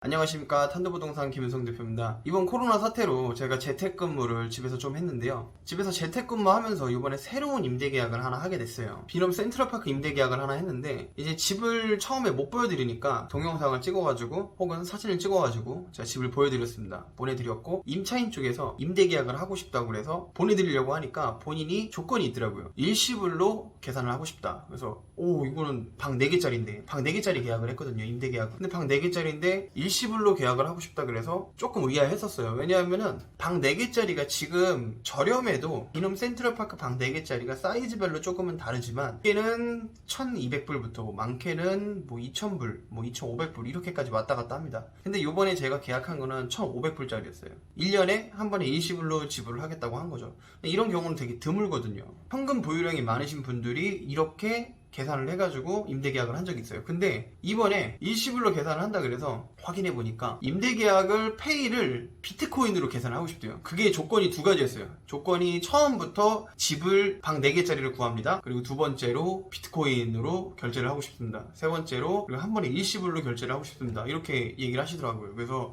안녕하십니까, 탄도부동산 김윤성 대표입니다. 이번 코로나 사태로 제가 재택근무를 집에서 좀 했는데요. 집에서 재택근무하면서 이번에 새로운 임대계약을 하나 하게 됐어요. 비넘 센트럴파크 임대계약을 하나 했는데, 이제 집을 처음에 못 보여드리니까 동영상을 찍어가지고 혹은 사진을 찍어가지고 제가 집을 보여드렸습니다. 보내드렸고, 임차인 쪽에서 임대계약을 하고 싶다고 그래서 보내드리려고 하니까 본인이 조건이 있더라고요. 일시불로 계산을 하고 싶다. 그래서 이거는 방 4개짜리인데, 방 4개짜리 계약을 했거든요, 임대계약은. 근데 방 4개짜리인데 일시불로 계약을 하고 싶다 그래서 조금 의아했었어요. 왜냐하면은 방 4개짜리가 지금 저렴해도 비넘 센트럴파크 방 4개짜리가 사이즈별로 조금은 다르지만 얘는 1200불부터 많게는 2000불, 2500불 이렇게까지 왔다 갔다 합니다. 근데 요번에 제가 계약한 거는 1500불짜리였어요. 1년에 한 번에 일시불로 지불을 하겠다고 한 거죠. 이런 경우는 되게 드물거든요. 현금 보유량이 많으신 분들이 이렇게 계산을 해가지고 임대계약을 한 적이 있어요. 근데 이번에 일시불로 계산을 한다 그래서 확인해보니까 임대계약을 페이를 비트코인으로 계산을 하고 싶대요. 그게 조건이 두 가지였어요. 조건이 처음부터 집을 방 4개짜리를 구합니다. 그리고 두 번째로 비트코인으로 결제를 하고 싶습니다. 세 번째로 그리고 한 번에 일시불로 결제를 하고 싶습니다. 이렇게 얘기를 하시더라고요. 그래서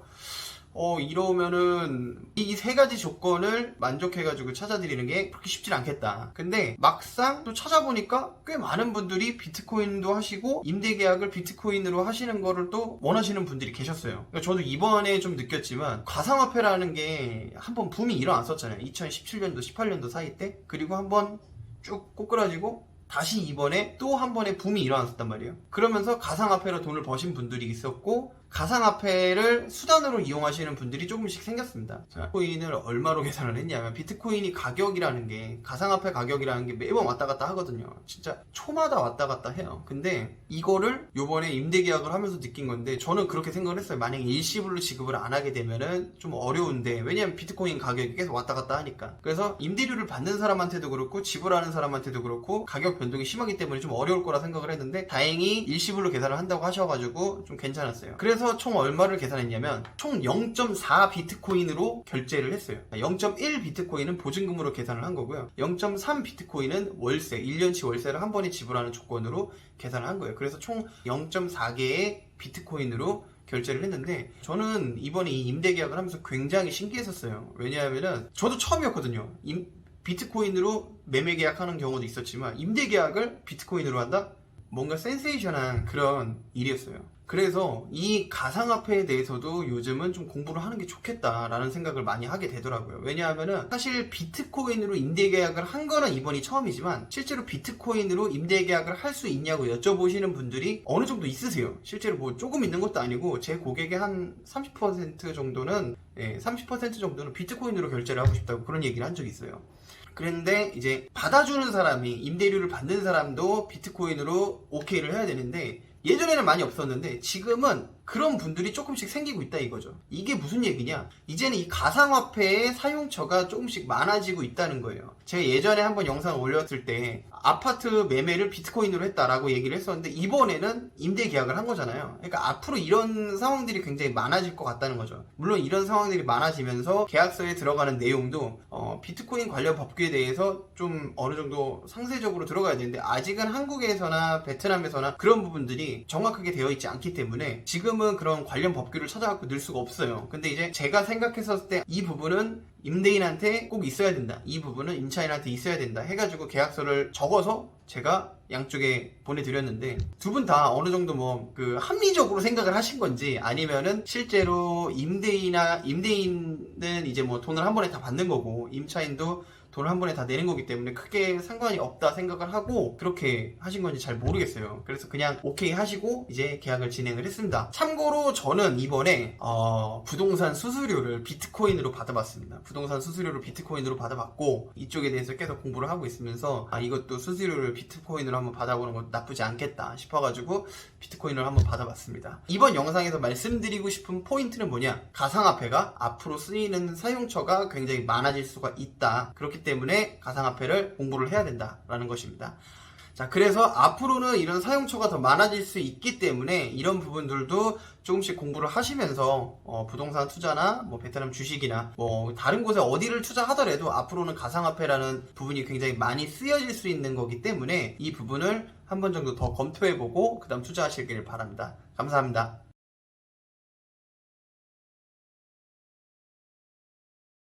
이러면은 이 세 가지 조건을 만족해가지고 찾아드리는 게 그렇게 쉽진 않겠다. 근데 막상 또 찾아보니까 꽤 많은 분들이 비트코인도 하시고 임대계약을 비트코인으로 하시는 거를 또 원하시는 분들이 계셨어요. 그러니까 저도 이번에 좀 느꼈지만 가상화폐라는 게 한번 붐이 일어났었잖아요. 2017년도 18년도 사이 때. 그리고 한번 쭉 꼬꾸라지고 다시 이번에 또 한 번의 붐이 일어났었단 말이에요. 그러면서 가상화폐로 돈을 버신 분들이 있었고 가상화폐를 수단으로 이용하시는 분들이 조금씩 생겼습니다. 비트코인을 얼마로 계산을 했냐면 비트코인이 가격이라는 게 가상화폐 가격이라는 게 매번 왔다 갔다 하거든요. 진짜 초마다 왔다 갔다 해요. 근데 이거를 요번에 임대계약을 하면서 느낀 건데 저는 그렇게 생각을 했어요. 만약에 일시불로 지급을 안 하게 되면은 좀 어려운데 왜냐면 비트코인 가격이 계속 왔다 갔다 하니까. 그래서 임대료를 받는 사람한테도 그렇고 지불하는 사람한테도 그렇고 가격 변동이 심하기 때문에 좀 어려울 거라 생각을 했는데 다행히 일시불로 계산을 한다고 하셔가지고 좀 괜찮았어요. 그래서 총 얼마를 계산했냐면 총 0.4 비트코인으로 결제를 했어요. 0.1 비트코인은 보증금으로 계산을 한 거고요. 0.3 비트코인은 월세, 1년치 월세를 한 번에 지불하는 조건으로 계산을 한 거예요. 그래서 총 0.4개의 비트코인으로 결제를 했는데 저는 이번에 이 임대계약을 하면서 굉장히 신기했었어요. 왜냐하면은 저도 처음이었거든요. 비트코인으로 매매 계약하는 경우도 있었지만 임대계약을 비트코인으로 한다? 뭔가 센세이션한 그런 일이었어요. 그래서 이 가상화폐에 대해서도 요즘은 좀 공부를 하는 게 좋겠다라는 생각을 많이 하게 되더라고요. 왜냐하면은 사실 비트코인으로 임대계약을 한 거는 이번이 처음이지만 실제로 비트코인으로 임대계약을 할 수 있냐고 여쭤보시는 분들이 어느 정도 있으세요. 실제로 뭐 조금 있는 것도 아니고 제 고객의 한 30% 정도는 30% 정도는 비트코인으로 결제를 하고 싶다고 그런 얘기를 한 적이 있어요. 그런데 이제 받아주는 사람이 임대료를 받는 사람도 비트코인으로 오케이를 해야 되는데 예전에는 많이 없었는데 지금은 그런 분들이 조금씩 생기고 있다 이거죠. 이게 무슨 얘기냐? 이제는 이 가상화폐의 사용처가 조금씩 많아지고 있다는 거예요. 제가 예전에 한번 영상을 올렸을 때 아파트 매매를 비트코인으로 했다라고 얘기를 했었는데 이번에는 임대 계약을 한 거잖아요. 그러니까 앞으로 이런 상황들이 굉장히 많아질 것 같다는 거죠. 물론 이런 상황들이 많아지면서 계약서에 들어가는 내용도 비트코인 관련 법규에 대해서 좀 어느 정도 상세적으로 들어가야 되는데 아직은 한국에서나 베트남에서나 그런 부분들이 정확하게 되어 있지 않기 때문에 지금은 그런 관련 법규를 찾아갖고 넣을 수가 없어요. 근데 이제 제가 생각했었을 때 이 부분은 임대인한테 꼭 있어야 된다, 이 부분은 임차인한테 있어야 된다 해가지고 계약서를 적어서 제가 양쪽에 보내드렸는데 두 분 다 어느 정도 합리적으로 생각을 하신 건지 아니면은 실제로 임대인은 이제 돈을 한 번에 다 받는 거고 임차인도 돈을 한 번에 다 내는 거기 때문에 크게 상관이 없다 생각을 하고 그렇게 하신 건지 잘 모르겠어요. 그래서 그냥 오케이 하시고 이제 계약을 진행을 했습니다. 참고로 저는 이번에 부동산 수수료를 비트코인으로 받아봤습니다. 부동산 수수료를 비트코인으로 받아봤고 이쪽에 대해서 계속 공부를 하고 있으면서 이것도 수수료를 비트코인으로 한번 받아보는 것도 나쁘지 않겠다 싶어가지고 비트코인을 한번 받아봤습니다. 이번 영상에서 말씀드리고 싶은 포인트는 뭐냐? 가상화폐가 앞으로 쓰이는 사용처가 굉장히 많아질 수가 있다. 그렇기 때문에 가상화폐를 공부를 해야 된다라는 것입니다. 자, 그래서 앞으로는 이런 사용처가 더 많아질 수 있기 때문에 이런 부분들도 조금씩 공부를 하시면서 부동산 투자나 베트남 주식이나 다른 곳에 어디를 투자하더라도 앞으로는 가상화폐라는 부분이 굉장히 많이 쓰여질 수 있는 거기 때문에 이 부분을 한 번 정도 더 검토해보고 그 다음 투자하시길 바랍니다. 감사합니다.